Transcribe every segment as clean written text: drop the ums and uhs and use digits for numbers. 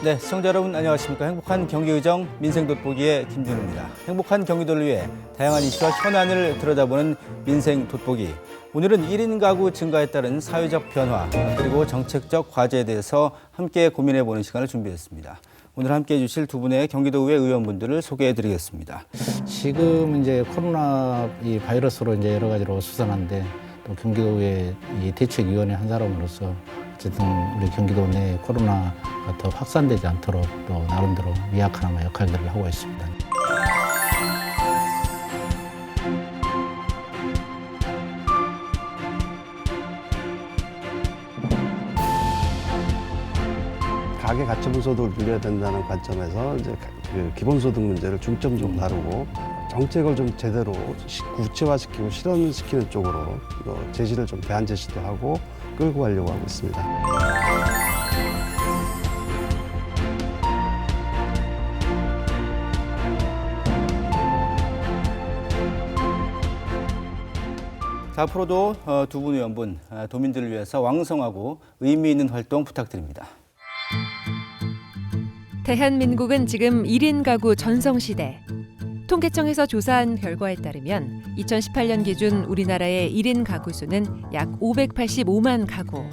네, 시청자 여러분 안녕하십니까. 행복한 경기의정 민생돋보기의 김준우입니다. 행복한 경기도를 위해 다양한 이슈와 현안을 들여다보는 민생 돋보기. 오늘은 1인 가구 증가에 따른 사회적 변화 그리고 정책적 과제에 대해서 함께 고민해보는 시간을 준비했습니다. 오늘 함께해 주실 두 분의 경기도의회 의원분들을 소개해드리겠습니다. 지금 이제 코로나 이 바이러스로 이제 여러 가지로 수산한데 또 경기도의 이 대책위원회 한 사람으로서 어쨌든 우리 경기도 내 코로나가 더 확산되지 않도록 또 나름대로 미약하나마 역할들을 하고 있습니다. 가계 가처분 소득을 늘려야 된다는 관점에서 이제 그 기본소득 문제를 중점적으로 다루고 정책을 좀 제대로 구체화시키고 실현시키는 쪽으로 제시를 좀 대안 제시도 하고 끌고 가려고 하고 있습니다. 자, 앞으로도 두 분 의원분 도민들을 위해서 왕성하고 의미 있는 활동 부탁드립니다. 대한민국은 지금 1인 가구 전성시대. 통계청에서 조사한 결과에 따르면 2018년 기준 우리나라의 1인 가구 수는 약 585만 가구.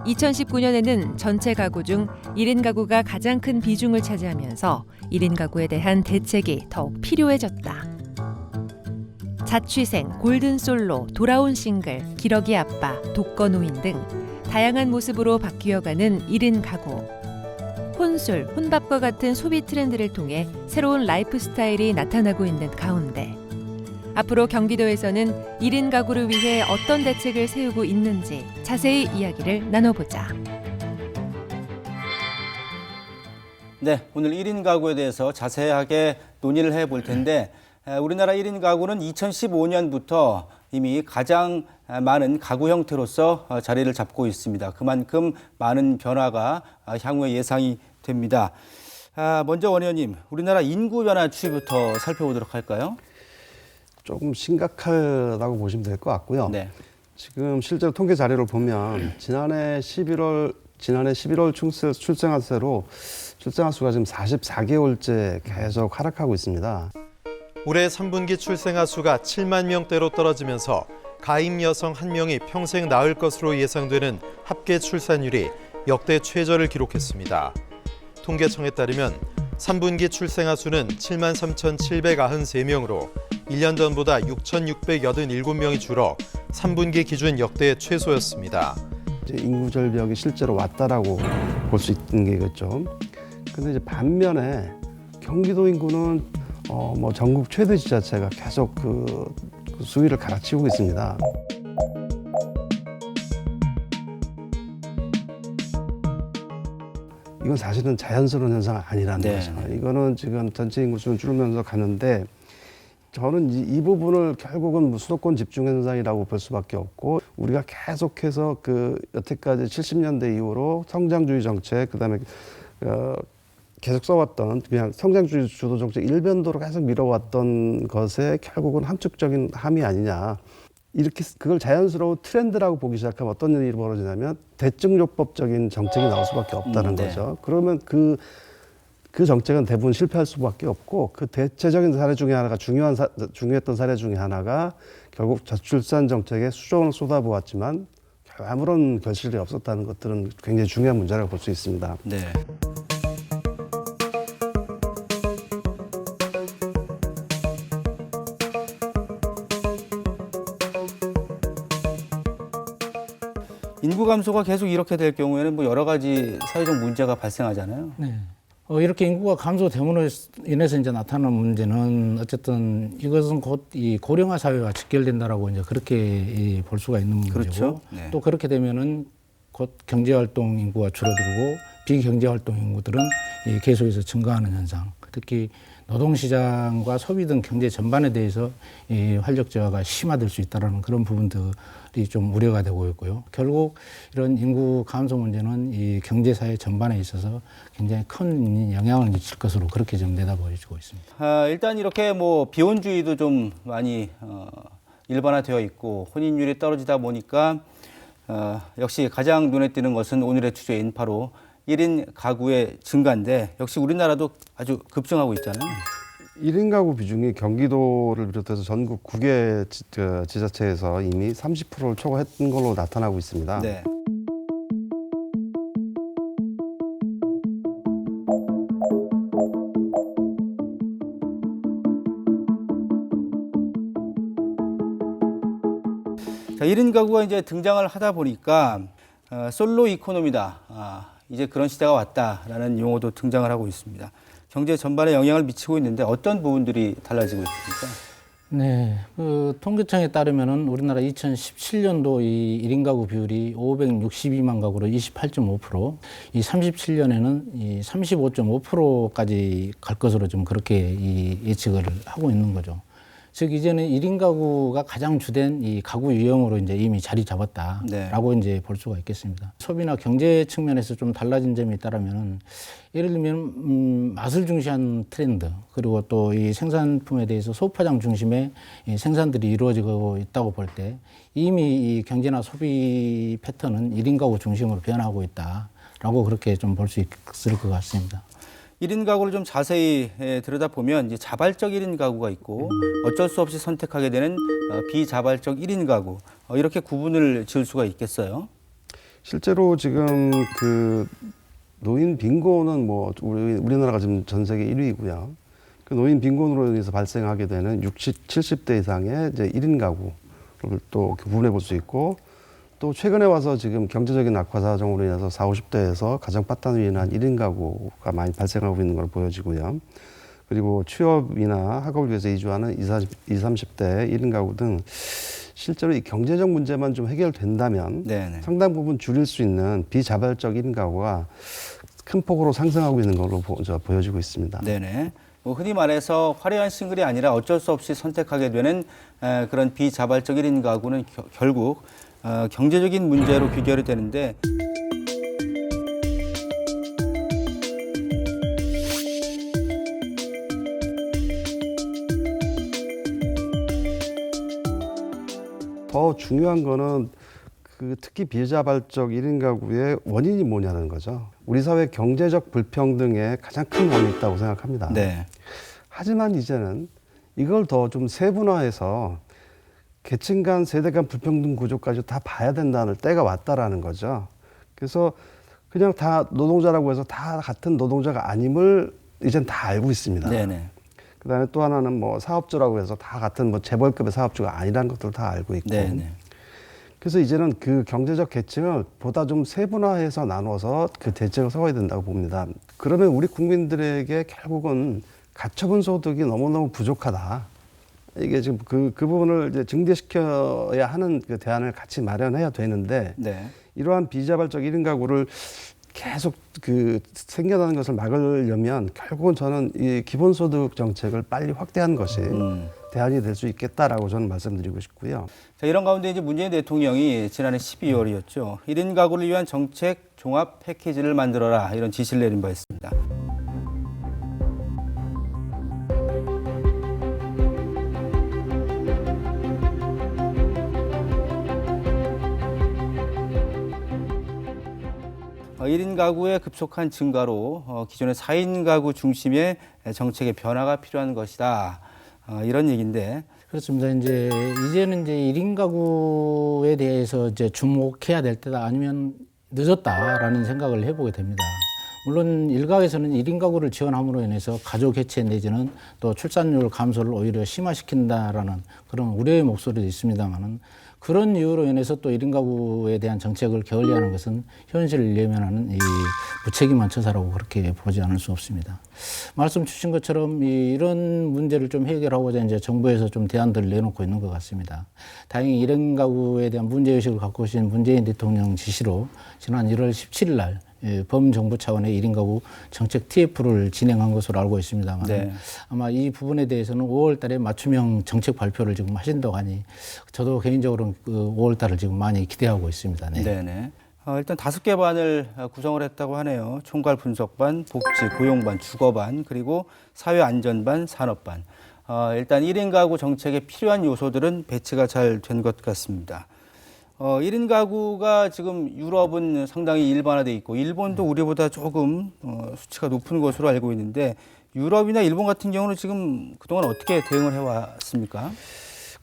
2019년에는 전체 가구 중 1인 가구가 가장 큰 비중을 차지하면서 1인 가구에 대한 대책이 더욱 필요해졌다. 자취생, 골든솔로, 돌아온 싱글, 기러기 아빠, 독거노인 등 다양한 모습으로 바뀌어가는 1인 가구. 혼술, 혼밥과 같은 소비 트렌드를 통해 새로운 라이프 스타일이 나타나고 있는 가운데 앞으로 경기도에서는 1인 가구를 위해 어떤 대책을 세우고 있는지 자세히 이야기를 나눠보자. 네, 오늘 1인 가구에 대해서 자세하게 논의를 해볼 텐데 우리나라 1인 가구는 2015년부터 이미 가장 많은 가구 형태로서 자리를 잡고 있습니다. 그만큼 많은 변화가 향후에 예상이 됩니다. 먼저 원 의원님, 우리나라 인구 변화 추이부터 살펴보도록 할까요? 조금 심각하다고 보시면 될 것 같고요. 네. 지금 실제로 통계 자료를 보면 지난해 11월 출생아세로 출생아 수가 지금 44개월째 계속 하락하고 있습니다. 올해 3분기 출생아 수가 7만 명대로 떨어지면서 가임 여성 1명이 평생 낳을 것으로 예상되는 합계 출산율이 역대 최저를 기록했습니다. 통계청에 따르면 3분기 출생아 수는 7만 3,793명으로 1년 전보다 6,687명이 줄어 3분기 기준 역대 최소였습니다. 이제 인구 절벽이 실제로 왔다라고 볼 수 있는 게겠죠. 근데 이제 반면에 경기도 인구는 전국 최대 지자체가 계속 그 수위를 갈아치우고 있습니다. 이건 사실은 자연스러운 현상 아니라는 거죠. 이거는 지금 전체 인구 수는 줄면서 가는데 저는 이 부분을 결국은 수도권 집중 현상이라고 볼 수밖에 없고 우리가 계속해서 그 여태까지 70년대 이후로 성장주의 정책 그다음에 계속 써왔던 그냥 성장주의 주도 정책 일변도로 계속 밀어왔던 것에 결국은 함축적인 함이 아니냐. 이렇게 그걸 자연스러운 트렌드라고 보기 시작하면 어떤 일이 벌어지냐면 대증요법적인 정책이 나올 수밖에 없다는 거죠. 그러면 그 정책은 대부분 실패할 수밖에 없고 그 대체적인 사례 중에 하나가 중요했던 사례 중에 하나가 결국 저출산 정책에 수조원을 쏟아부었지만 아무런 결실이 없었다는 것들은 굉장히 중요한 문제라고 볼 수 있습니다. 네. 인구 감소가 계속 이렇게 될 경우에는 뭐 여러 가지 사회적 문제가 발생하잖아요. 네. 이렇게 인구가 감소됨으로 인해서 이제 나타나는 문제는 어쨌든 이것은 곧 이 고령화 사회와 직결된다라고 이제 그렇게 볼 수가 있는 문제고 그렇죠. 네. 또 그렇게 되면은 곧 경제활동 인구가 줄어들고 비경제활동 인구들은 계속해서 증가하는 현상. 특히 노동시장과 소비 등 경제 전반에 대해서 이 활력 저하가 심화될 수 있다는 그런 부분들이 좀 우려가 되고 있고요. 결국 이런 인구 감소 문제는 이 경제사회 전반에 있어서 굉장히 큰 영향을 미칠 것으로 그렇게 좀 내다보여지고 있습니다. 일단 이렇게 뭐 비혼주의도 좀 많이 일반화되어 있고 혼인율이 떨어지다 보니까 역시 가장 눈에 띄는 것은 오늘의 주제인 바로 1인 가구의 증가인데 역시 우리나라도 아주 급증하고 있잖아요. 1인 가구 비중이 경기도를 비롯해서 전국 9개 지자체에서 이미 30%를 초과했던 걸로 나타나고 있습니다. 네. 자, 1인 가구가 이제 등장을 하다 보니까 솔로 이코노미다. 이제 그런 시대가 왔다라는 용어도 등장을 하고 있습니다. 경제 전반에 영향을 미치고 있는데 어떤 부분들이 달라지고 있습니까? 네, 통계청에 따르면은 우리나라 2017년도 이 1인 가구 비율이 562만 가구로 28.5%, 이 37년에는 이 35.5%까지 갈 것으로 좀 그렇게 이 예측을 하고 있는 거죠. 즉 이제는 1인 가구가 가장 주된 이 가구 유형으로 이제 이미 자리 잡았다라고 네. 이제 볼 수가 있겠습니다. 소비나 경제 측면에서 좀 달라진 점이 있다라면 예를 들면 맛을 중시한 트렌드 그리고 또 이 생산품에 대해서 소파장 중심의 이 생산들이 이루어지고 있다고 볼 때 이미 이 경제나 소비 패턴은 1인 가구 중심으로 변하고 있다라고 그렇게 좀 볼 수 있을 것 같습니다. 1인 가구를 좀 자세히 들여다보면 이제 자발적 1인 가구가 있고 어쩔 수 없이 선택하게 되는 비자발적 1인 가구 이렇게 구분을 지을 수가 있겠어요. 실제로 지금 그 노인 빈곤은 뭐 우리나라가 지금 전 세계 1위고요. 그 노인 빈곤으로 인해서 발생하게 되는 60, 70대 이상의 이제 1인 가구를 또 구분해 볼 수 있고 또 최근에 와서 지금 경제적인 악화 사정으로 인해서 40, 50대에서 가정 파탄으로 인한 1인 가구가 많이 발생하고 있는 걸 보여지고요. 그리고 취업이나 학업을 위해서 이주하는 20, 30대 1인 가구 등 실제로 이 경제적 문제만 좀 해결된다면 네네. 상당 부분 줄일 수 있는 비자발적 1인 가구가 큰 폭으로 상승하고 있는 걸로 보여지고 있습니다. 네네. 뭐 흔히 말해서 화려한 싱글이 아니라 어쩔 수 없이 선택하게 되는 그런 비자발적 1인 가구는 결국 경제적인 문제로 귀결이 되는데 더 중요한 거는 그 특히 비자발적 1인 가구의 원인이 뭐냐는 거죠. 우리 사회 경제적 불평등의 가장 큰 원인이 있다고 생각합니다. 네. 하지만 이제는 이걸 더 좀 세분화해서 계층 간, 세대 간 불평등 구조까지 다 봐야 된다는 때가 왔다라는 거죠. 그래서 그냥 다 노동자라고 해서 다 같은 노동자가 아님을 이젠 다 알고 있습니다. 네네. 그다음에 또 하나는 뭐 사업주라고 해서 다 같은 뭐 재벌급의 사업주가 아니라는 것들 다 알고 있고. 네네. 그래서 이제는 그 경제적 계층을 보다 좀 세분화해서 나눠서 그 대책을 세워야 된다고 봅니다. 그러면 우리 국민들에게 결국은 가처분 소득이 너무너무 부족하다. 이게 지금 그 부분을 이제 증대시켜야 하는 그 대안을 같이 마련해야 되는데 네. 이러한 비자발적 1인 가구를 계속 그 생겨나는 것을 막으려면 결국은 저는 이 기본소득 정책을 빨리 확대하는 것이 대안이 될 수 있겠다라고 저는 말씀드리고 싶고요. 자, 이런 가운데 이제 문재인 대통령이 지난해 12월이었죠. 1인 가구를 위한 정책 종합 패키지를 만들어라 이런 지시를 내린 바 있습니다. 일 1인 가구의 급속한 증가로 기존의 4인 가구 중심의 정책의 변화가 필요한 것이다. 이런 얘기인데. 그렇습니다. 이제는 1인 가구에 대해서 이제 주목해야 될 때다 아니면 늦었다라는 생각을 해보게 됩니다. 물론 일각에서는 1인 가구를 지원함으로 인해서 가족 해체 내지는 또 출산율 감소를 오히려 심화시킨다라는 그런 우려의 목소리도 있습니다만은 그런 이유로 인해서 또 1인 가구에 대한 정책을 게을리하는 것은 현실을 예면하는 이 무책임한 처사라고 그렇게 보지 않을 수 없습니다. 말씀 주신 것처럼 이런 문제를 좀 해결하고자 이제 정부에서 좀 대안들을 내놓고 있는 것 같습니다. 다행히 1인 가구에 대한 문제의식을 갖고 오신 문재인 대통령 지시로 지난 1월 17일 날 범정부 차원의 1인 가구 정책 TF를 진행한 것으로 알고 있습니다만 네. 아마 이 부분에 대해서는 5월 달에 맞춤형 정책 발표를 지금 하신다고 하니 저도 개인적으로 그 5월 달을 지금 많이 기대하고 있습니다. 네. 네네. 일단 5개 반을 구성을 했다고 하네요. 총괄 분석반, 복지, 고용반, 주거반, 그리고 사회안전반, 산업반. 일단 1인 가구 정책에 필요한 요소들은 배치가 잘 된 것 같습니다. 1인 가구가 지금 유럽은 상당히 일반화돼 있고 일본도 우리보다 조금 수치가 높은 것으로 알고 있는데 유럽이나 일본 같은 경우는 지금 그동안 어떻게 대응을 해왔습니까?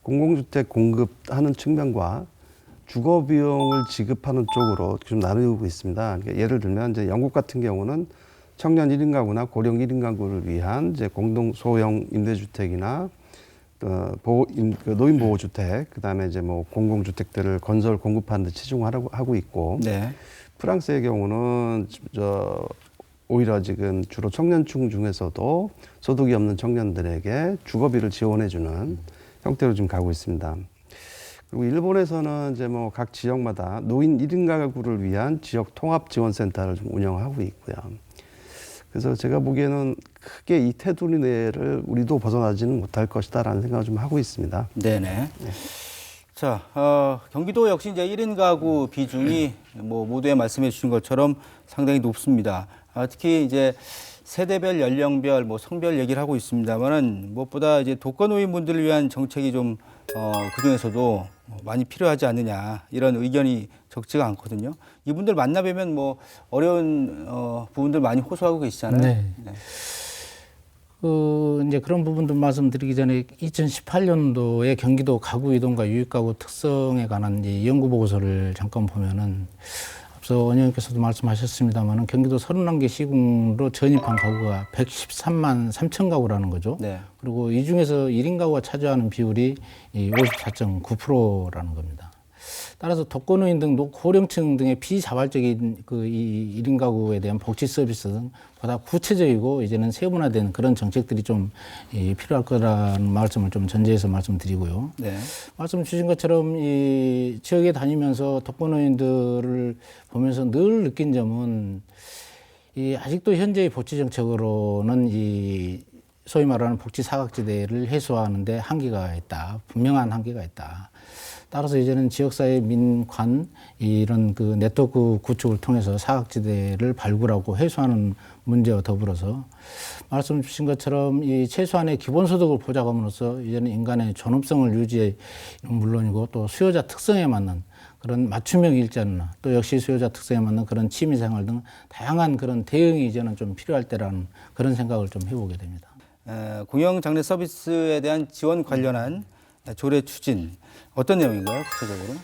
공공주택 공급하는 측면과 주거 비용을 지급하는 쪽으로 좀 나누고 있습니다. 그러니까 예를 들면 이제 영국 같은 경우는 청년 1인 가구나 고령 1인 가구를 위한 이제 공동 소형 임대주택이나 노인 보호주택, 그다음에 이제 뭐 공공주택들을 건설 공급하는 데 치중하라고 하고 있고, 네. 프랑스의 경우는 오히려 지금 주로 청년층 중에서도 소득이 없는 청년들에게 주거비를 지원해주는 형태로 지금 가고 있습니다. 그리고 일본에서는 이제 뭐 각 지역마다 노인 1인 가구를 위한 지역 통합 지원센터를 좀 운영하고 있고요. 그래서 제가 보기에는 크게 이 테두리내를 우리도 벗어나지는 못할 것이다라는 생각을 좀 하고 있습니다. 네네. 자, 경기도 역시 이제 1인 가구 비중이 뭐 모두에 말씀해 주신 것처럼 상당히 높습니다. 특히 이제 세대별, 연령별, 뭐 성별 얘기를 하고 있습니다만은 무엇보다 이제 독거노인분들을 위한 정책이 좀 그 중에서도 많이 필요하지 않느냐 이런 의견이 적지가 않거든요. 이분들 만나뵈면 뭐 어려운 부분들 많이 호소하고 계시잖아요. 네. 네. 이제 그런 부분들 말씀드리기 전에 2018년도에 경기도 가구 이동과 유입 가구 특성에 관한 이제 연구 보고서를 잠깐 보면은 앞서 원장님께서도 말씀하셨습니다만은 경기도 31개 시군으로 전입한 가구가 113만 3천 가구라는 거죠. 네. 그리고 이 중에서 1인 가구가 차지하는 비율이 54.9%라는 겁니다. 따라서 독거노인 등 고령층 등의 비자발적인 이 1인 가구에 대한 복지 서비스 등 보다 구체적이고 이제는 세분화된 그런 정책들이 좀 필요할 거라는 말씀을 좀 전제해서 말씀드리고요. 네. 말씀 주신 것처럼 이 지역에 다니면서 독거노인들을 보면서 늘 느낀 점은 이 아직도 현재의 복지 정책으로는 이 소위 말하는 복지 사각지대를 해소하는데 한계가 있다. 분명한 한계가 있다. 따라서 이제는 지역사회 민관 이런 그 네트워크 구축을 통해서 사각지대를 발굴하고 해소하는 문제와 더불어서 말씀 주신 것처럼 이 최소한의 기본소득을 보장함으로써 이제는 인간의 존엄성을 유지해 물론이고 또 수요자 특성에 맞는 그런 맞춤형 일자리나 또 역시 수요자 특성에 맞는 그런 취미생활 등 다양한 그런 대응이 이제는 좀 필요할 때라는 그런 생각을 좀 해보게 됩니다. 공영 장려 서비스에 대한 지원 관련한 조례 추진 어떤 내용인가요, 구체적으로?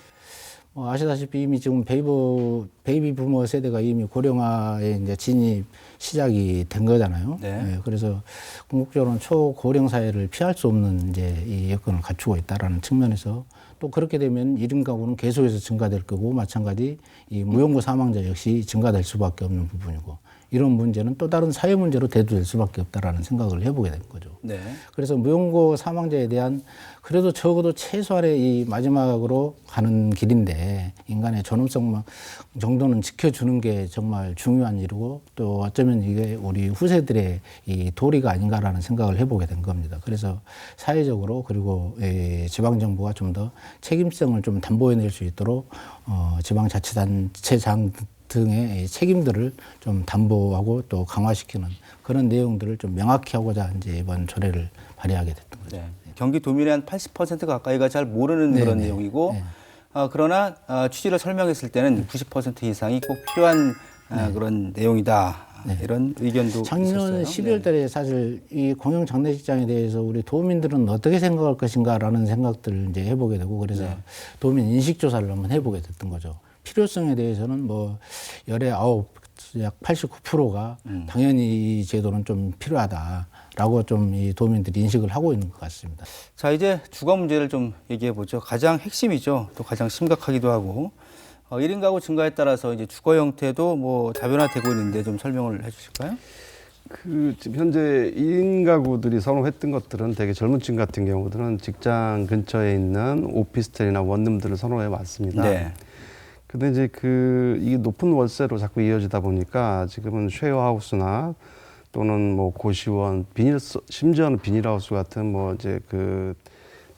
아시다시피 이미 지금 베이비 부머 세대가 이미 고령화에 이제 진입 시작이 된 거잖아요. 네. 네, 그래서 궁극적으로는 초고령 사회를 피할 수 없는 이제 이 여건을 갖추고 있다라는 측면에서 또 그렇게 되면 1인 가구는 계속해서 증가될 거고 마찬가지 이 무용고 사망자 역시 증가될 수밖에 없는 부분이고 이런 문제는 또 다른 사회 문제로 대두될 수밖에 없다라는 생각을 해보게 된 거죠. 네. 그래서 무용고 사망자에 대한 그래도 적어도 최소한의 이 마지막으로 가는 길인데 인간의 존엄성 정도는 지켜주는 게 정말 중요한 일이고 또 어쩌면 이게 우리 후세들의 이 도리가 아닌가라는 생각을 해보게 된 겁니다. 그래서 사회적으로 그리고 지방정부가 좀 더 책임성을 좀 담보해낼 수 있도록 지방자치단체장 등의 책임들을 좀 담보하고 또 강화시키는 그런 내용들을 좀 명확히 하고자 이제 이번 조례를 발의하게 됐던 거죠. 네. 경기도민의 한 80% 가까이가 잘 모르는 네, 그런 네. 내용이고 네. 그러나 취지를 설명했을 때는 90% 이상이 꼭 필요한 그런 내용이다. 이런 의견도 작년 있었어요. 12월 달에 사실 이 공영 장례식장에 대해서 우리 도민들은 어떻게 생각할 것인가라는 생각들을 이제 해보게 되고 그래서 도민 인식조사를 한번 해보게 됐던 거죠. 필요성에 대해서는 뭐 열의 9, 약 89%가 당연히 이 제도는 좀 필요하다라고 좀 이 도민들이 인식을 하고 있는 것 같습니다. 자, 이제 주거 문제를 좀 얘기해 보죠. 가장 핵심이죠. 또 가장 심각하기도 하고 1인 가구 증가에 따라서 이제 주거 형태도 뭐 다변화되고 있는데 좀 설명을 해 주실까요? 지금 현재 1인 가구들이 선호했던 것들은 되게 젊은 층 같은 경우들은 직장 근처에 있는 오피스텔이나 원룸들을 선호해 왔습니다. 네. 근데 이제 이 높은 월세로 자꾸 이어지다 보니까 지금은 쉐어하우스나 또는 뭐 고시원, 심지어는 비닐하우스 같은 뭐 이제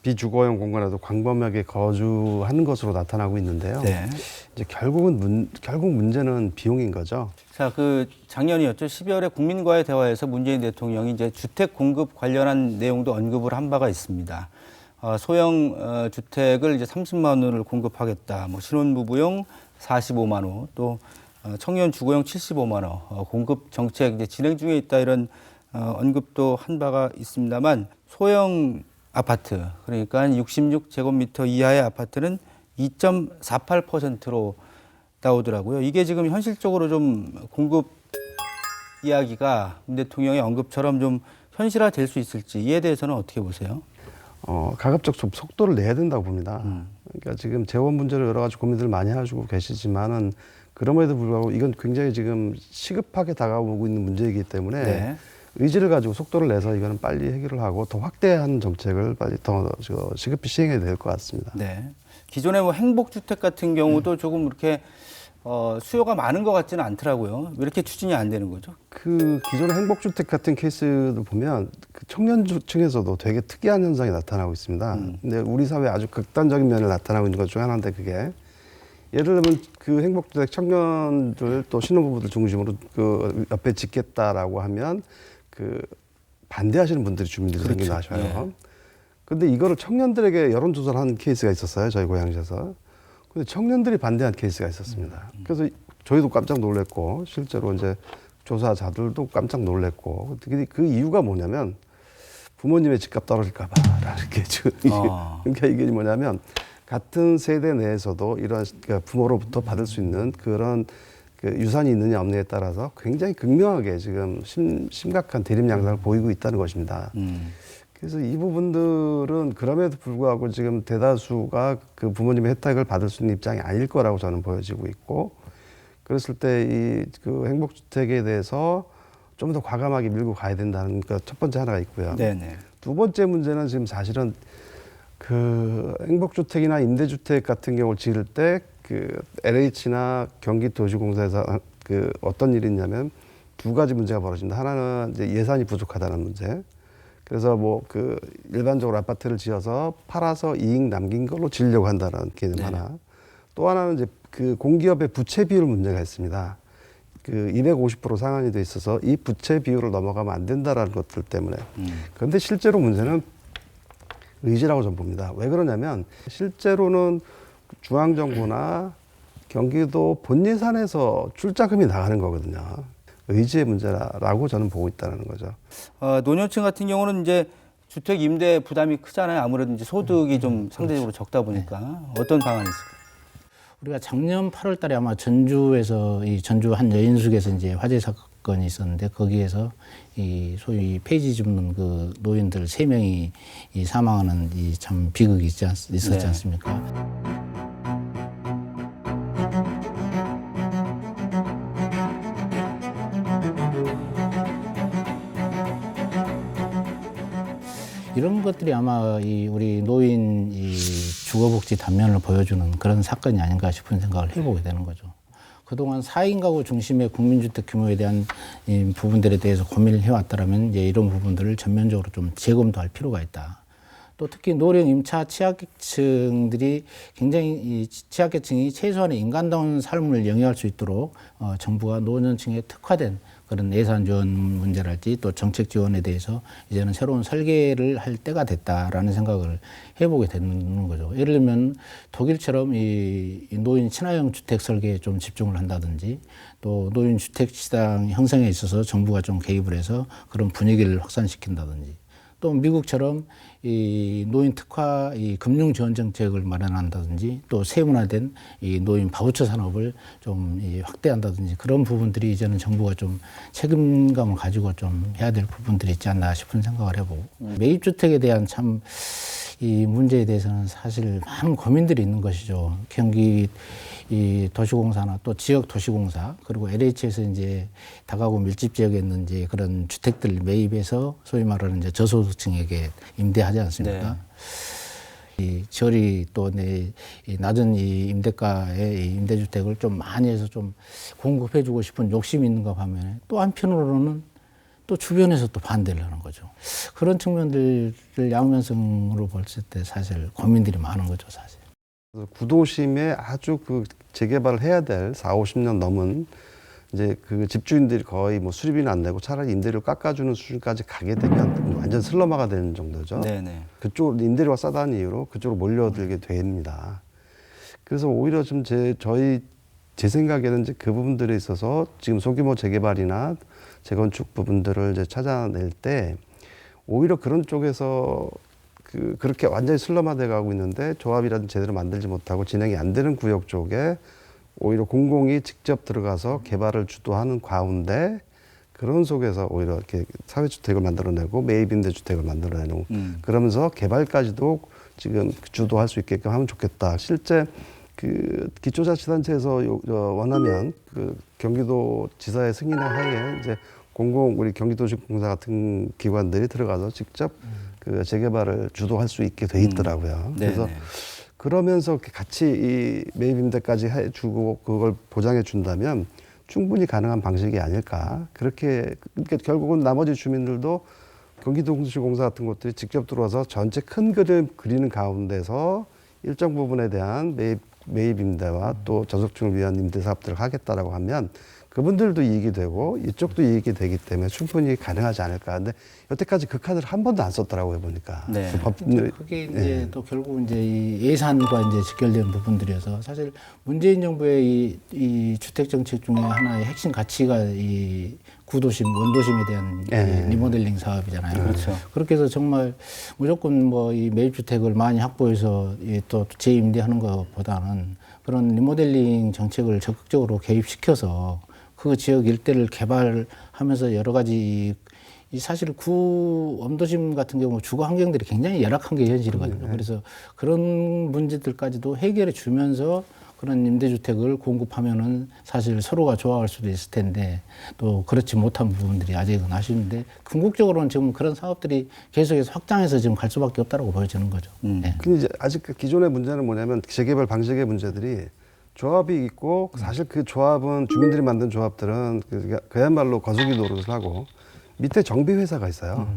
비주거용 공간에도 광범위하게 거주하는 것으로 나타나고 있는데요. 네. 이제 결국 문제는 비용인 거죠. 자, 작년이었죠. 12월에 국민과의 대화에서 문재인 대통령이 이제 주택 공급 관련한 내용도 언급을 한 바가 있습니다. 소형 주택을 이제 30만 원을 공급하겠다. 뭐 신혼부부용 45만 원, 또 청년 주거용 75만 원 공급 정책 이제 진행 중에 있다 이런 언급도 한 바가 있습니다만 소형 아파트 그러니까 66제곱미터 이하의 아파트는 2.48%로 나오더라고요. 이게 지금 현실적으로 좀 공급 이야기가 문 대통령의 언급처럼 좀 현실화될 수 있을지 이에 대해서는 어떻게 보세요? 가급적 좀 속도를 내야 된다고 봅니다. 그러니까 지금 재원 문제로 여러 가지 고민들을 많이 하시고 계시지만은 그럼에도 불구하고 이건 굉장히 지금 시급하게 다가오고 있는 문제이기 때문에 네. 의지를 가지고 속도를 내서 이거는 빨리 해결을 하고 더 확대한 정책을 빨리 더 시급히 시행해야 될 것 같습니다. 네. 기존의 뭐 행복주택 같은 경우도 조금 이렇게 수요가 많은 것 같지는 않더라고요. 왜 이렇게 추진이 안 되는 거죠? 그 기존의 행복주택 같은 케이스도 보면 그 청년층에서도 되게 특이한 현상이 나타나고 있습니다. 근데 우리 사회에 아주 극단적인 면을 나타나고 있는 것 중 하나인데 그게 예를 들면 그 행복주택 청년들 또 신혼부부들 중심으로 그 옆에 짓겠다라고 하면 그 반대하시는 분들이 주민들이 그렇죠. 생겨 나셔요. 근데 이거를 청년들에게 여론조사를 한 케이스가 있었어요. 저희 고향시에서. 근데 청년들이 반대한 케이스가 있었습니다. 그래서 저희도 깜짝 놀랐고 실제로 이제 조사자들도 깜짝 놀랐고 그 이유가 뭐냐면 부모님의 집값 떨어질까 봐라는 게 그러니까 이게 뭐냐면 같은 세대 내에서도 이런 그러니까 부모로부터 받을 수 있는 그런 그 유산이 있느냐 없느냐에 따라서 굉장히 극명하게 지금 심각한 대립 양상을 보이고 있다는 것입니다. 그래서 이 부분들은 그럼에도 불구하고 지금 대다수가 그 부모님의 혜택을 받을 수 있는 입장이 아닐 거라고 저는 보여지고 있고 그랬을 때 이 그 행복주택에 대해서 좀 더 과감하게 밀고 가야 된다는 그 첫 번째 하나가 있고요. 네네. 두 번째 문제는 지금 사실은 그 행복주택이나 임대주택 같은 경우를 지을 때 그 LH나 경기도시공사에서 그 어떤 일이 있냐면 두 가지 문제가 벌어집니다. 하나는 이제 예산이 부족하다는 문제. 그래서 뭐 그 일반적으로 아파트를 지어서 팔아서 이익 남긴 걸로 지으려고 한다는 개념 하나. 또 하나는 이제 그 공기업의 부채 비율 문제가 있습니다. 그 250% 상한이 돼 있어서 이 부채 비율을 넘어가면 안 된다라는 것들 때문에. 그런데 실제로 문제는 의지라고 저는 봅니다. 왜 그러냐면 실제로는 중앙정부나 경기도 본예산에서 출자금이 나가는 거거든요. 의지의 문제라고 저는 보고 있다는 거죠. 노년층 같은 경우는 이제 주택 임대 부담이 크잖아요. 아무래도 이제 소득이 좀 상대적으로 적다 보니까 어떤 방안이 있을까요? 우리가 작년 8월 달에 아마 전주에서 이 전주 한 여인숙에서 이제 화재 사건이 있었는데 거기에서 이 소위 폐지 줍는 그 노인들 3명이 이 사망하는 이 참 비극이 있었지 않습니까? 이런 것들이 아마 이 우리 노인 이 주거복지 단면을 보여주는 그런 사건이 아닌가 싶은 생각을 해보게 되는 거죠. 그동안 4인 가구 중심의 국민주택 규모에 대한 이 부분들에 대해서 고민을 해왔다면 이제 이런 부분들을 전면적으로 좀 재검토할 필요가 있다. 또 특히 노령 임차 취약계층들이 굉장히 이 취약계층이 최소한의 인간다운 삶을 영위할 수 있도록 정부가 노년층에 특화된 그런 예산 지원 문제랄지 또 정책 지원에 대해서 이제는 새로운 설계를 할 때가 됐다라는 생각을 해보게 되는 거죠. 예를 들면 독일처럼 이 노인 친화형 주택 설계에 좀 집중을 한다든지 또 노인 주택 시장 형성에 있어서 정부가 좀 개입을 해서 그런 분위기를 확산시킨다든지 또 미국처럼 이 노인 특화 이 금융 지원 정책을 마련한다든지 또 세분화된 이 노인 바우처 산업을 좀 확대한다든지 그런 부분들이 이제는 정부가 좀 책임감을 가지고 좀 해야 될 부분들이 있지 않나 싶은 생각을 해보고 매입 주택에 대한 참 이 문제에 대해서는 사실 많은 고민들이 있는 것이죠. 경기 이 도시공사나 또 지역 도시공사 그리고 LH에서 이제 다가구 밀집 지역에 있는 이제 그런 주택들 매입해서 소위 말하는 이제 저소득층에게 임대하지 않습니까? 이 저리 또 이 낮은 이 임대가의 이 임대주택을 좀 많이 해서 좀 공급해주고 싶은 욕심이 있는가 반면에 또 한편으로는 또 주변에서 또 반대를 하는 거죠. 그런 측면들을 양면성으로 볼 때 사실 고민들이 많은 거죠, 사실. 구도심에 아주 그 재개발을 해야 될 40, 50년 넘은 이제 그 집주인들이 거의 뭐 수리비는 안 내고 차라리 임대료 깎아주는 수준까지 가게 되면 완전 슬럼화가 되는 정도죠. 네네. 그쪽 임대료가 싸다는 이유로 그쪽으로 몰려들게 됩니다. 그래서 오히려 좀 제 생각에는 이제 그 부분들에 있어서 지금 소규모 재개발이나 재건축 부분들을 이제 찾아낼 때 오히려 그런 쪽에서 그렇게 완전히 슬럼화돼 가고 있는데 조합이라든지 제대로 만들지 못하고 진행이 안 되는 구역 쪽에 오히려 공공이 직접 들어가서 개발을 주도하는 가운데 그런 속에서 오히려 이렇게 사회주택을 만들어내고 매입임대주택을 만들어내는 그러면서 개발까지도 지금 주도할 수 있게끔 하면 좋겠다. 실제 그 기초자치단체에서 원하면 그 경기도 지사의 승인의 하에 이제 우리 경기도시공사 같은 기관들이 들어가서 직접 그 재개발을 주도할 수 있게 돼 있더라고요. 그래서 그러면서 같이 이 매입임대까지 해주고 그걸 보장해 준다면 충분히 가능한 방식이 아닐까. 그러니까 결국은 나머지 주민들도 경기도시공사 같은 것들이 직접 들어와서 전체 큰 그림 그리는 가운데서 일정 부분에 대한 매입임대와 또 저속층을 위한 임대 사업들을 하겠다라고 하면 그분들도 이익이 되고 이쪽도 이익이 되기 때문에 충분히 가능하지 않을까. 근데 여태까지 그 카드를 한 번도 안 썼더라고요, 보니까. 네. 그게 이제 또 결국 이제 이 예산과 이제 직결되는 부분들이어서 사실 문재인 정부의 이 주택 정책 중에 하나의 핵심 가치가 이 구도심, 원도심에 대한 이 리모델링 사업이잖아요. 그렇죠. 그렇게 해서 정말 무조건 뭐 이 매입주택을 많이 확보해서 또 재임대하는 것보다는 그런 리모델링 정책을 적극적으로 개입시켜서 그 지역 일대를 개발하면서 여러 가지 이 사실 원도심 같은 경우 주거 환경들이 굉장히 열악한 게 현실이거든요. 그래서 그런 문제들까지도 해결해 주면서 그런 임대주택을 공급하면은 사실 서로가 좋아할 수도 있을 텐데 또 그렇지 못한 부분들이 아직은 아쉬운데 궁극적으로는 지금 그런 사업들이 계속해서 확장해서 지금 갈 수밖에 없다라고 보여지는 거죠. 네. 근데 이제 아직 그 기존의 문제는 뭐냐면 재개발 방식의 문제들이 조합이 있고 사실 그 조합은 주민들이 만든 조합들은 그야말로 거수기 노릇을 하고 밑에 정비회사가 있어요.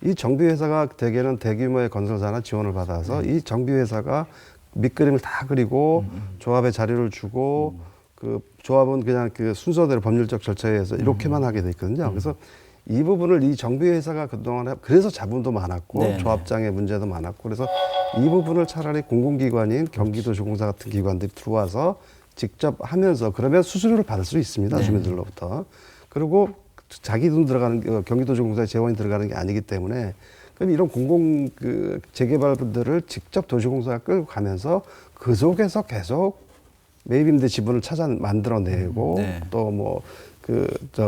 이 정비회사가 대개는 대규모의 건설사나 지원을 받아서 이 정비회사가 밑그림을 다 그리고 조합에 자료를 주고 그 조합은 그냥 그 순서대로 법률적 절차에 의해서 이렇게만 하게 돼 있거든요. 그래서 이 부분을 이 정비회사가 그동안 그래서 자본도 많았고 네네. 조합장의 문제도 많았고 그래서 이 부분을 차라리 공공기관인 경기도시공사 같은 기관들이 들어와서 직접 하면서 그러면 수수료를 받을 수 있습니다. 네. 주민들로부터. 그리고 자기 돈 들어가는 경기도시공사에 재원이 들어가는 게 아니기 때문에 그럼 이런 공공 재개발분들을 직접 도시공사가 끌고 가면서 그 속에서 계속 매입임대 지분을 만들어내고 네. 또 뭐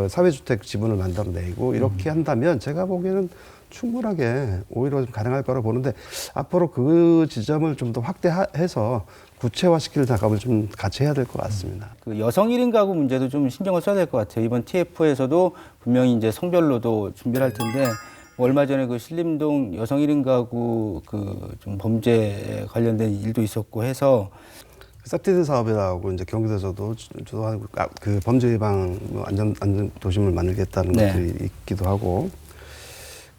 사회주택 지분을 만들어내고 이렇게 한다면 제가 보기에는 충분하게 오히려 좀 가능할 거라고 보는데 앞으로 그 지점을 좀 더 확대해서 구체화시킬 작업을 좀 같이 해야 될 것 같습니다. 그 여성 1인 가구 문제도 좀 신경을 써야 될 것 같아요. 이번 TF에서도 분명히 이제 성별로도 준비를 할 텐데 얼마 전에 그 신림동 여성 1인 가구 그 좀 범죄 관련된 일도 있었고 해서 사티드 사업이라고 이제 경기도에서도 주도하고 그 범죄 예방 안전 도심을 만들겠다는 네. 것들이 있기도 하고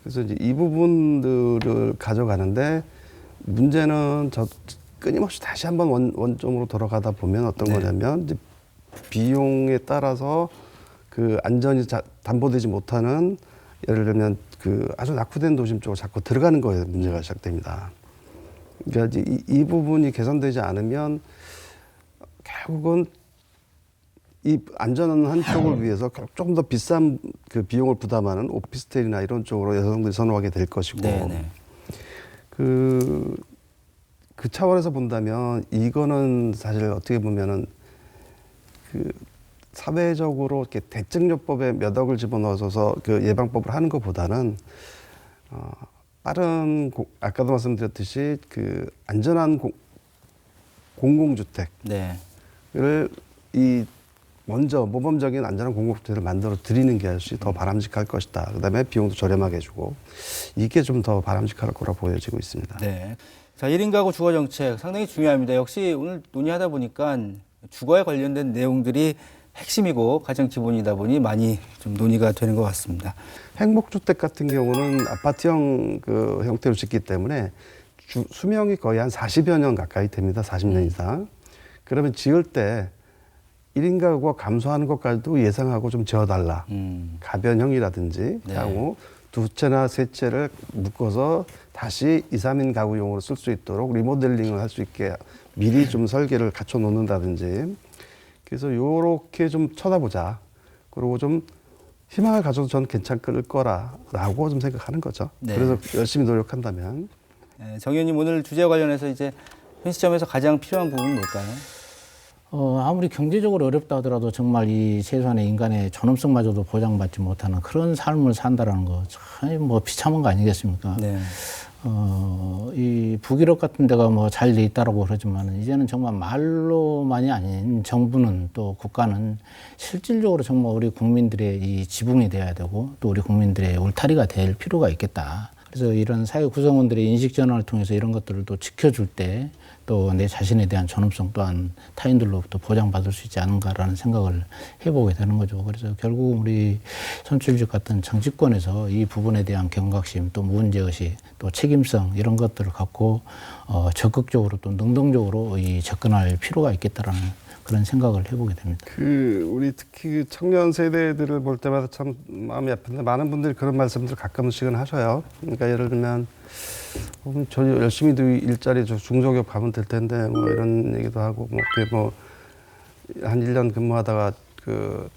그래서 이제 이 부분들을 가져가는데 문제는 끊임없이 다시 한번 원점으로 돌아가다 보면 어떤 거냐면 이제 비용에 따라서 그 안전이 담보되지 못하는 예를 들면 그 아주 낙후된 도심 쪽으로 자꾸 들어가는 거에 문제가 시작됩니다. 그러니까 이제 이 부분이 개선되지 않으면 결국은 이 안전한 한쪽을 위해서 조금 더 비싼 그 비용을 부담하는 오피스텔이나 이런 쪽으로 여성들이 선호하게 될 것이고 네네. 그 차원에서 본다면 이거는 사실 어떻게 보면은 그 사회적으로 이렇게 대증요법에 몇 억을 집어넣어서 그 예방법을 하는 것보다는 빠른 아까도 말씀드렸듯이 그 안전한 공공주택을 네. 먼저 모범적인 안전한 공공주택을 만들어 드리는 것이 더 바람직할 것이다. 그다음에 비용도 저렴하게 해주고 이게 좀 더 바람직할 거라 보여지고 있습니다. 네. 자, 1인 가구 주거 정책 상당히 중요합니다. 역시 오늘 논의하다 보니까 주거에 관련된 내용들이 핵심이고 가장 기본이다 보니 많이 좀 논의가 되는 것 같습니다. 행복주택 같은 경우는 아파트형 그 형태로 짓기 때문에 수명이 거의 한 40여 년 가까이 됩니다. 40년 이상. 그러면 지을 때 1인 가구가 감소하는 것까지도 예상하고 좀 지어달라. 가변형이라든지 네. 향후 두 채나 세 채를 묶어서 다시 2, 3인 가구용으로 쓸 수 있도록 리모델링을 할 수 있게 미리 좀 설계를 갖춰 놓는다든지. 그래서 요렇게 좀 쳐다보자. 그리고 좀 희망을 가져도 전 괜찮을 거라고 좀 생각하는 거죠. 네. 그래서 열심히 노력한다면. 정 의원님 오늘 주제와 관련해서 이제 현 시점에서 가장 필요한 부분은 뭘까요? 아무리 경제적으로 어렵다 하더라도 정말 이 최소한의 인간의 존엄성마저도 보장받지 못하는 그런 삶을 산다라는 거 참 뭐 비참한 거 아니겠습니까? 네. 이 북유럽 같은 데가 뭐 잘 돼 있다라고 그러지만 이제는 정말 말로만이 아닌 정부는 또 국가는 실질적으로 정말 우리 국민들의 이 지붕이 돼야 되고 또 우리 국민들의 울타리가 될 필요가 있겠다. 그래서 이런 사회 구성원들의 인식 전환을 통해서 이런 것들을 또 지켜줄 때 또 내 자신에 대한 존엄성 또한 타인들로부터 보장받을 수 있지 않은가라는 생각을 해보게 되는 거죠. 그래서 결국 우리 선출직 같은 정치권에서 이 부분에 대한 경각심 또 문제의식 또 책임성 이런 것들을 갖고 적극적으로 또 능동적으로 접근할 필요가 있겠다라는 그런 생각을 해보게 됩니다. 우리 특히 청년 세대들을 볼 때마다 참 마음이 아픈데 많은 분들이 그런 말씀들 가끔씩은 하셔요. 그러니까 예를 들면 저 열심히 일자리 중소기업 가면 될 텐데 뭐 이런 얘기도 하고 뭐 그게 뭐 한 1년 근무하다가 그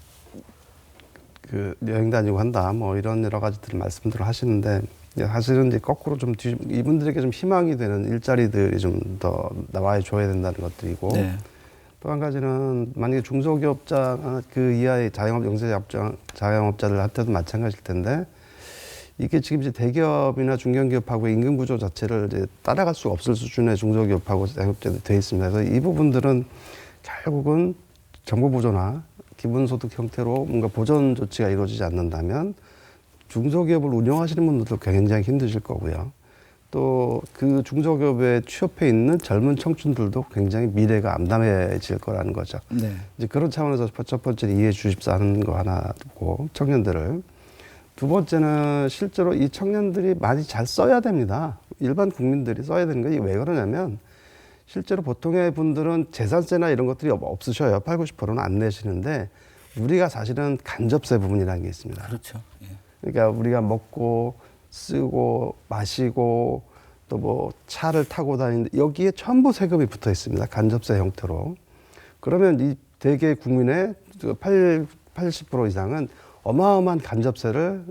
여행 다니고 한다 뭐 이런 여러 가지들 말씀들을 하시는데 사실은 이제 거꾸로 좀 이분들에게 좀 희망이 되는 일자리들이 좀 더 나와 줘야 된다는 것들이고. 네. 또 한 가지는 만약에 중소기업자 그 이하의 자영업자들한테도 마찬가지일 텐데 이게 지금 이제 대기업이나 중견기업하고 임금 구조 자체를 이제 따라갈 수 없을 수준의 중소기업하고 자영업자들이 되어 있습니다. 그래서 이 부분들은 결국은 정부 보조나 기본소득 형태로 뭔가 보전 조치가 이루어지지 않는다면 중소기업을 운영하시는 분들도 굉장히 힘드실 거고요. 또 그 중소기업에 취업해 있는 젊은 청춘들도 굉장히 미래가 암담해질 거라는 거죠. 네. 이제 그런 차원에서 첫 번째는 이해해 주십사 하는 거 하나고 청년들을. 두 번째는 실제로 이 청년들이 많이 잘 써야 됩니다. 일반 국민들이 써야 되는 게 왜 그러냐면 실제로 보통의 분들은 재산세나 이런 것들이 없으셔요. 80, 90%는 안 내시는데 우리가 사실은 간접세 부분이라는 게 있습니다. 그렇죠. 예. 그러니까 우리가 먹고 쓰고 마시고 또 뭐 차를 타고 다니는데 여기에 전부 세금이 붙어 있습니다. 간접세 형태로. 그러면 이 대개 국민의 80% 이상은 어마어마한 간접세를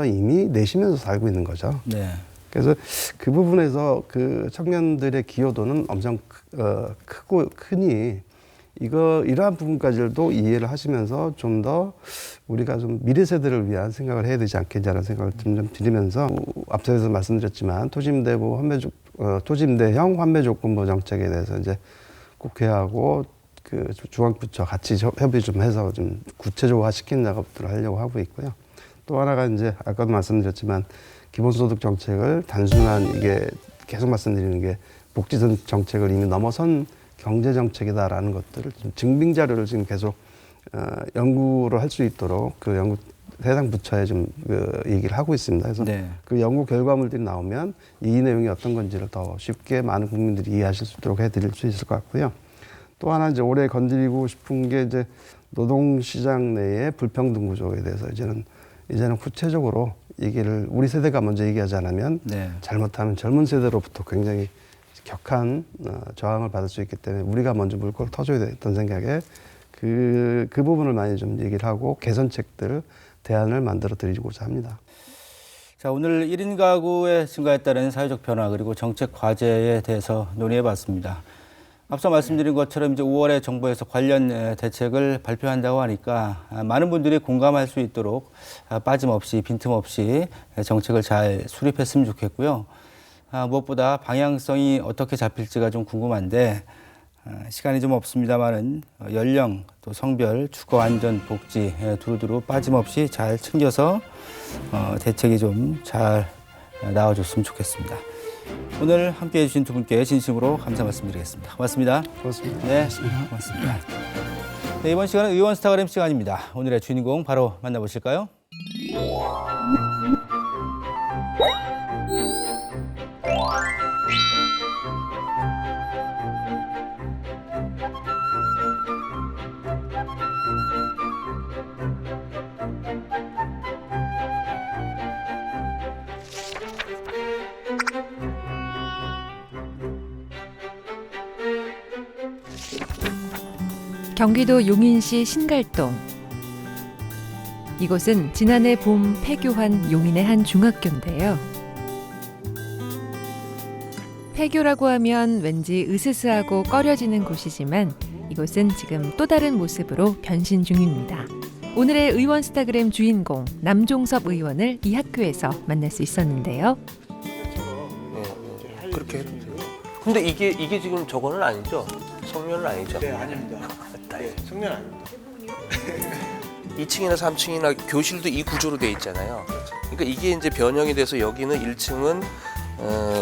이미 내시면서 살고 있는 거죠. 네. 그래서 그 부분에서 그 청년들의 기여도는 엄청 크니 이러한 부분까지도 이해를 하시면서 좀 더 우리가 좀 미래 세대를 위한 생각을 해야 되지 않겠냐는 생각을 좀 드리면서 앞서서 말씀드렸지만 토지임대형 환매조건부 정책에 대해서 이제 국회하고 그 중앙부처 같이 협의 좀 해서 좀 구체적으화 시키는 작업들을 하려고 하고 있고요. 또 하나가 이제 아까도 말씀드렸지만 기본소득 정책을 단순한 이게 계속 말씀드리는 게 복지 정책을 이미 넘어선 경제 정책이다라는 것들을 좀 증빙 자료를 지금 계속 연구를 할 수 있도록 그 연구 해당 부처에 좀 얘기를 하고 있습니다. 그래서 네. 그 연구 결과물들이 나오면 이 내용이 어떤 건지를 더 쉽게 많은 국민들이 이해하실 수 있도록 해드릴 수 있을 것 같고요. 또 하나 이제 올해 건드리고 싶은 게 이제 노동시장 내의 불평등 구조에 대해서 이제는 구체적으로 얘기를 우리 세대가 먼저 얘기하지 않으면 네. 잘못하면 젊은 세대로부터 굉장히 격한 저항을 받을 수 있기 때문에 우리가 먼저 물꼬를 터줘야 됐던 생각에 그 부분을 많이 좀 얘기를 하고 개선책들 대안을 만들어 드리고자 합니다. 자, 오늘 1인 가구의 증가에 따른 사회적 변화 그리고 정책 과제에 대해서 논의해 봤습니다. 앞서 말씀드린 것처럼 이제 5월에 정부에서 관련 대책을 발표한다고 하니까 많은 분들이 공감할 수 있도록 빠짐없이 빈틈없이 정책을 잘 수립했으면 좋겠고요. 무엇보다 방향성이 어떻게 잡힐지가 좀 궁금한데 시간이 좀 없습니다만은 연령, 또 성별, 주거, 안전, 복지 두루두루 빠짐없이 잘 챙겨서 대책이 좀 잘 나와줬으면 좋겠습니다. 오늘 함께해 주신 두 분께 진심으로 감사 말씀드리겠습니다. 고맙습니다. 고맙습니다. 네, 고맙습니다. 네, 이번 시간은 의원 스타그램 시간입니다. 오늘의 주인공 바로 만나보실까요? 경기도 용인시 신갈동. 이곳은 지난해 봄 폐교한 용인의 한 중학교인데요. 폐교라고 하면 왠지 으스스하고 꺼려지는 곳이지만 이곳은 지금 또 다른 모습으로 변신 중입니다. 오늘의 의원 스타그램 주인공 남종섭 의원을 이 학교에서 만날 수 있었는데요. 네, 그렇게 해도 돼요. 근데 이게 지금 저거는 아니죠? 성면은 아니죠? 네, 아닙니다. 네, 성면 아닙니다. 2층이나 3층이나 교실도 이 구조로 돼 있잖아요. 그러니까 이게 이제 변형이 돼서 여기는 1층은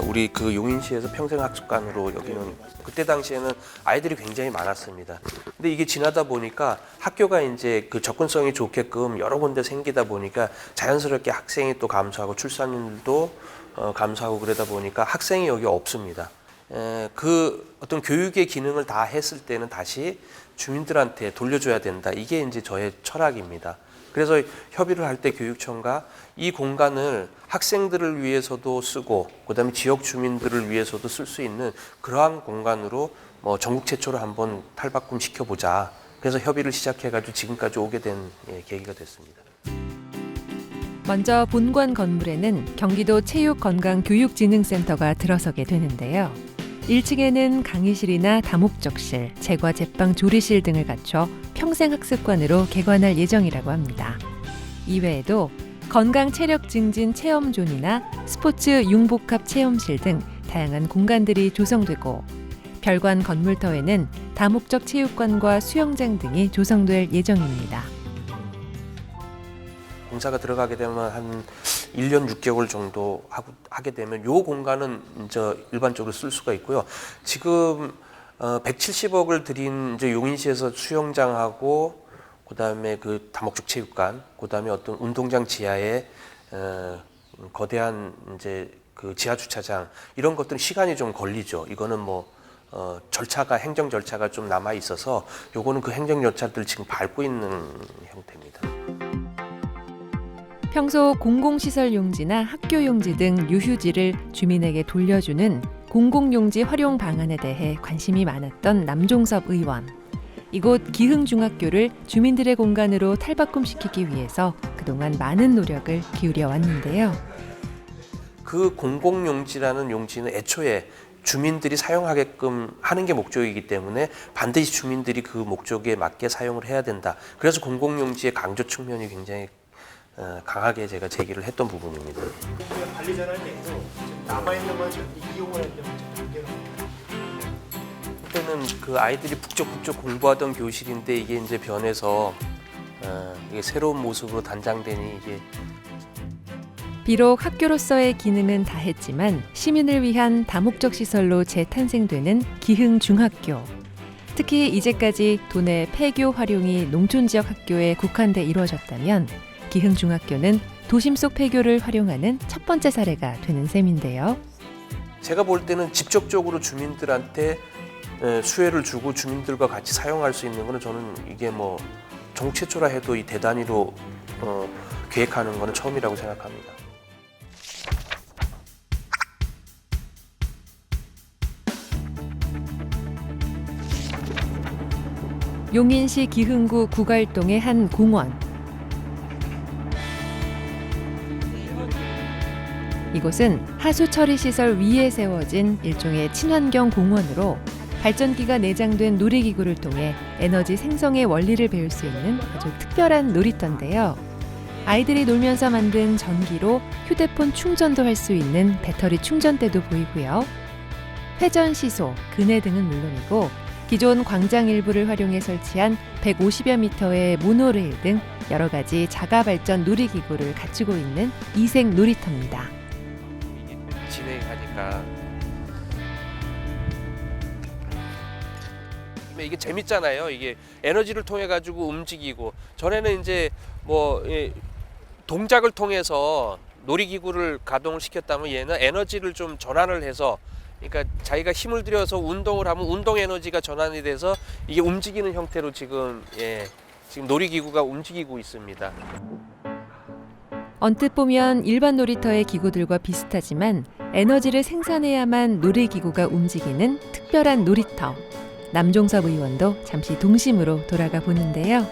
우리 그 용인시에서 평생학습관으로 여기는 그때 당시에는 아이들이 굉장히 많았습니다. 근데 이게 지나다 보니까 학교가 이제 그 접근성이 좋게끔 여러 군데 생기다 보니까 자연스럽게 학생이 또 감소하고 출산율도 감소하고 그러다 보니까 학생이 여기 없습니다. 그 어떤 교육의 기능을 다 했을 때는 다시 주민들한테 돌려줘야 된다. 이게 이제 저의 철학입니다. 그래서 협의를 할 때 교육청과 이 공간을 학생들을 위해서도 쓰고 그다음에 지역 주민들을 위해서도 쓸 수 있는 그러한 공간으로 전국 최초로 한번 탈바꿈 시켜보자. 그래서 협의를 시작해가지고 지금까지 오게 된 계기가 됐습니다. 먼저 본관 건물에는 경기도 체육건강교육진흥센터가 들어서게 되는데요. 1층에는 강의실이나 다목적실, 제과 제빵 조리실 등을 갖춰 평생학습관으로 개관할 예정이라고 합니다. 이외에도 건강 체력 증진 체험존이나 스포츠 융복합 체험실 등 다양한 공간들이 조성되고 별관 건물터에는 다목적 체육관과 수영장 등이 조성될 예정입니다. 공사가 들어가게 되면 한 1년 6개월 정도 하게 되면 이 공간은 이제 일반적으로 쓸 수가 있고요. 지금 170억을 들인 이제 용인시에서 수영장하고 그다음에 그 다목적 체육관, 그다음에 어떤 운동장 지하에 거대한 이제 그 지하 주차장 이런 것들은 시간이 좀 걸리죠. 이거는 절차가 행정 절차가 좀 남아 있어서 요거는 그 행정 절차들 지금 밟고 있는 형태입니다. 평소 공공시설 용지나 학교 용지 등 유휴지를 주민에게 돌려주는 공공용지 활용 방안에 대해 관심이 많았던 남종섭 의원. 이곳 기흥중학교를 주민들의 공간으로 탈바꿈시키기 위해서 그동안 많은 노력을 기울여 왔는데요. 그 공공용지라는 용지는 애초에 주민들이 사용하게끔 하는 게 목적이기 때문에 반드시 주민들이 그 목적에 맞게 사용을 해야 된다. 그래서 공공용지의 강조 측면이 굉장히 강하게 제가 제기를 했던 부분입니다. 관리자를 할 때도 남아있는 걸 이용을 하려면 그때는 그 아이들이 북적북적 공부하던 교실인데 이게 이제 변해서 이게 새로운 모습으로 단장되니 이게 비록 학교로서의 기능은 다했지만 시민을 위한 다목적 시설로 재탄생되는 기흥중학교. 특히 이제까지 도내 폐교 활용이 농촌 지역 학교에 국한돼 이루어졌다면 기흥중학교는 도심 속 폐교를 활용하는 첫 번째 사례가 되는 셈인데요. 제가 볼 때는 직접적으로 주민들한테 수혜를 주고 주민들과 같이 사용할 수 있는 거는 저는 이게 전국 최초라 해도 이 대단위로 계획하는 거는 처음이라고 생각합니다. 용인시 기흥구 구갈동의 한 공원. 이곳은 하수 처리 시설 위에 세워진 일종의 친환경 공원으로 발전기가 내장된 놀이기구를 통해 에너지 생성의 원리를 배울 수 있는 아주 특별한 놀이터인데요. 아이들이 놀면서 만든 전기로 휴대폰 충전도 할 수 있는 배터리 충전대도 보이고요. 회전 시소, 그네 등은 물론이고 기존 광장 일부를 활용해 설치한 150여 미터의 모노레일 등 여러 가지 자가 발전 놀이기구를 갖추고 있는 이색 놀이터입니다. 진행하니까 이게 재밌잖아요. 이게 에너지를 통해 가지고 움직이고 전에는 이제 동작을 통해서 놀이기구를 가동을 시켰다면 얘는 에너지를 좀 전환을 해서 그러니까 자기가 힘을 들여서 운동을 하면 운동 에너지가 전환이 돼서 이게 움직이는 형태로 지금 놀이기구가 움직이고 있습니다. 언뜻 보면 일반 놀이터의 기구들과 비슷하지만 에너지를 생산해야만 놀이기구가 움직이는 특별한 놀이터. 남종섭 의원도 잠시 동심으로 돌아가 보는데요.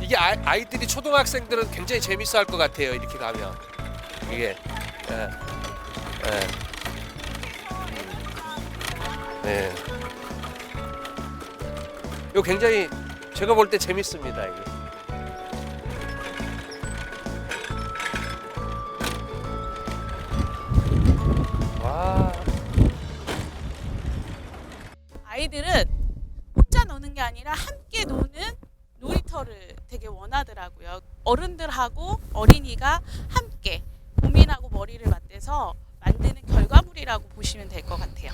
이게 아이들이 초등학생들은 굉장히 재밌어할 것 같아요. 이렇게 가면 이게 네. 이거 굉장히 제가 볼 때 재밌습니다. 이게. 와. 아이들은 혼자 노는 게 아니라 함께 노는 놀이터를 되게 원하더라고요. 어른들하고 어린이가 함께 고민하고 머리를 맞대서 만드는 결과물이라고 보시면 될 것 같아요.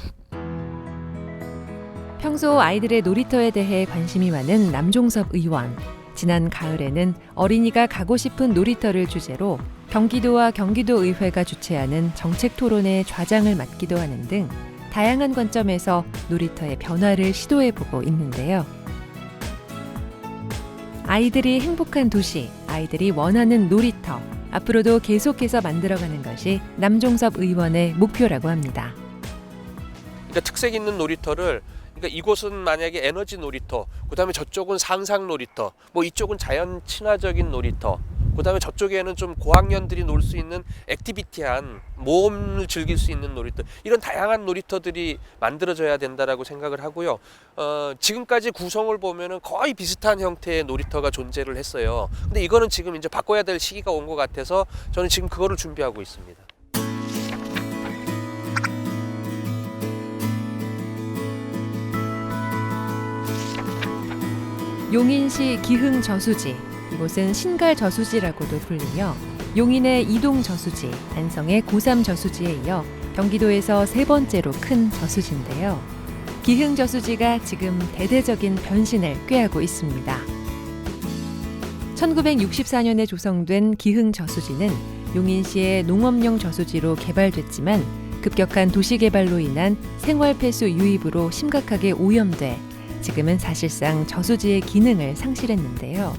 평소 아이들의 놀이터에 대해 관심이 많은 남종섭 의원. 지난 가을에는 어린이가 가고 싶은 놀이터를 주제로 경기도와 경기도의회가 주최하는 정책 토론의 좌장을 맡기도 하는 등 다양한 관점에서 놀이터의 변화를 시도해보고 있는데요. 아이들이 행복한 도시, 아이들이 원하는 놀이터, 앞으로도 계속해서 만들어가는 것이 남종섭 의원의 목표라고 합니다. 그러니까 특색 있는 놀이터를 그러니까 이곳은 만약에 에너지 놀이터, 그다음에 저쪽은 상상 놀이터, 뭐 이쪽은 자연 친화적인 놀이터, 그다음에 저쪽에는 좀 고학년들이 놀 수 있는 액티비티한 모험을 즐길 수 있는 놀이터, 이런 다양한 놀이터들이 만들어져야 된다라고 생각을 하고요. 지금까지 구성을 보면은 거의 비슷한 형태의 놀이터가 존재를 했어요. 근데 이거는 지금 이제 바꿔야 될 시기가 온 것 같아서 저는 지금 그거를 준비하고 있습니다. 용인시 기흥 저수지, 이곳은 신갈 저수지라고도 불리며 용인의 이동 저수지, 안성의 고삼 저수지에 이어 경기도에서 세 번째로 큰 저수지인데요. 기흥 저수지가 지금 대대적인 변신을 꾀하고 있습니다. 1964년에 조성된 기흥 저수지는 용인시의 농업용 저수지로 개발됐지만 급격한 도시개발로 인한 생활폐수 유입으로 심각하게 오염돼 지금은 사실상 저수지의 기능을 상실했는데요.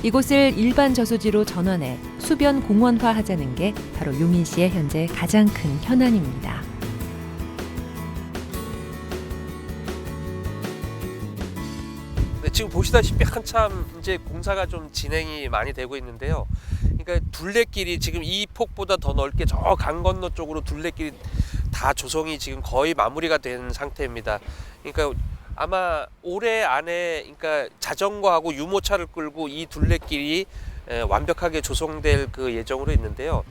이곳을 일반 저수지로 전환해 수변 공원화하자는 게 바로 용인시의 현재 가장 큰 현안입니다. 네, 지금 보시다시피 한참 이제 공사가 좀 진행이 많이 되고 있는데요. 그러니까 둘레길이 지금 이 폭보다 더 넓게 저 강 건너 쪽으로 둘레길이 다 조성이 지금 거의 마무리가 된 상태입니다. 그러니까 아마 올해 안에 그러니까 자전거하고 유모차를 끌고 이 둘레길이 완벽하게 조성될 그 예정으로 있는데요.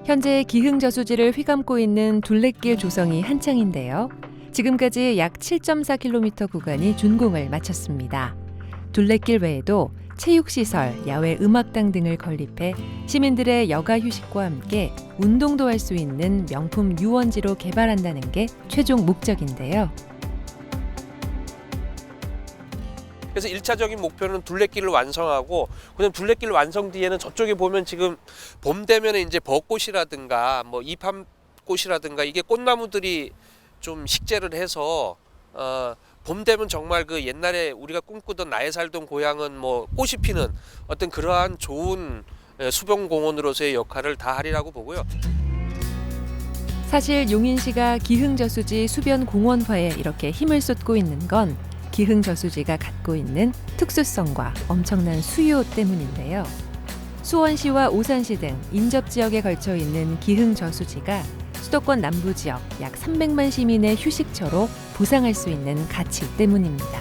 현재 기흥 저수지를 휘감고 있는 둘레길 조성이 한창인데요. 지금까지 약 7.4km 구간이 준공을 마쳤습니다. 둘레길 외에도 체육시설, 야외 음악당 등을 건립해 시민들의 여가 휴식과 함께 운동도 할 수 있는 명품 유원지로 개발한다는 게 최종 목적인데요. 그래서 1차적인 목표는 둘레길을 완성하고, 그다음 둘레길 완성 뒤에는 저쪽에 보면 지금 봄 되면 이제 벚꽃이라든가 뭐 이팜꽃이라든가 이게 꽃나무들이 좀 식재를 해서 봄 되면 정말 그 옛날에 우리가 꿈꾸던 나의 살던 고향은 뭐 꽃이 피는 어떤 그러한 좋은 수변공원으로서의 역할을 다 하리라고 보고요. 사실 용인시가 기흥 저수지 수변 공원화에 이렇게 힘을 쏟고 있는 건 기흥 저수지가 갖고 있는 특수성과 엄청난 수요 때문인데요. 수원시와 오산시 등 인접 지역에 걸쳐 있는 기흥 저수지가 수도권 남부 지역 약 300만 시민의 휴식처로 부상할 수 있는 가치 때문입니다.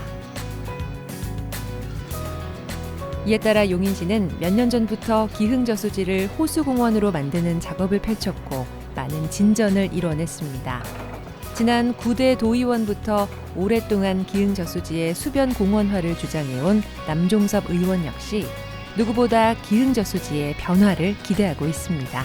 이에 따라 용인시는 몇 년 전부터 기흥 저수지를 호수공원으로 만드는 작업을 펼쳤고 많은 진전을 이뤄냈습니다. 지난 9대 도의원부터 오랫동안 기흥 저수지의 수변 공원화를 주장해온 남종섭 의원 역시 누구보다 기흥 저수지의 변화를 기대하고 있습니다.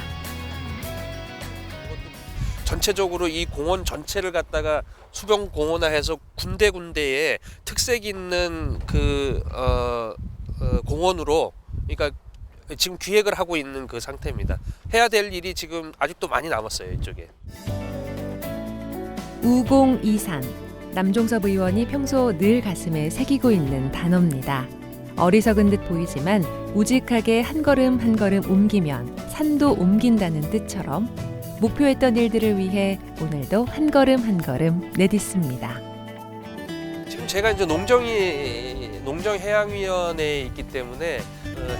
전체적으로 이 공원 전체를 갖다가 수변 공원화해서 군데군데에 특색 있는 그 공원으로, 그러니까 지금 기획을 하고 있는 그 상태입니다. 해야 될 일이 지금 아직도 많이 남았어요, 이쪽에. 우공이산, 남종섭 의원이 평소 늘 가슴에 새기고 있는 단어입니다. 어리석은 듯 보이지만 우직하게 한 걸음 한 걸음 옮기면 산도 옮긴다는 뜻처럼 목표했던 일들을 위해 오늘도 한 걸음 내딛습니다. 지금 제가 이제 농정해양위원회에 있기 때문에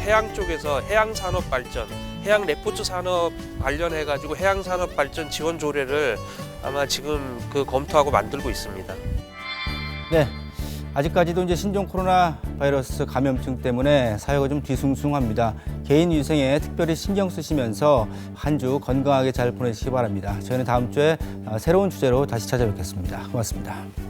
해양 쪽에서 해양산업 발전, 해양 레포츠 산업 관련해가지고 해양산업 발전 지원 조례를 아마 지금 검토하고 만들고 있습니다. 네. 아직까지도 이제 신종 코로나 바이러스 감염증 때문에 사회가 좀 뒤숭숭합니다. 개인 위생에 특별히 신경 쓰시면서 한 주 건강하게 잘 보내시기 바랍니다. 저희는 다음 주에 새로운 주제로 다시 찾아뵙겠습니다. 고맙습니다.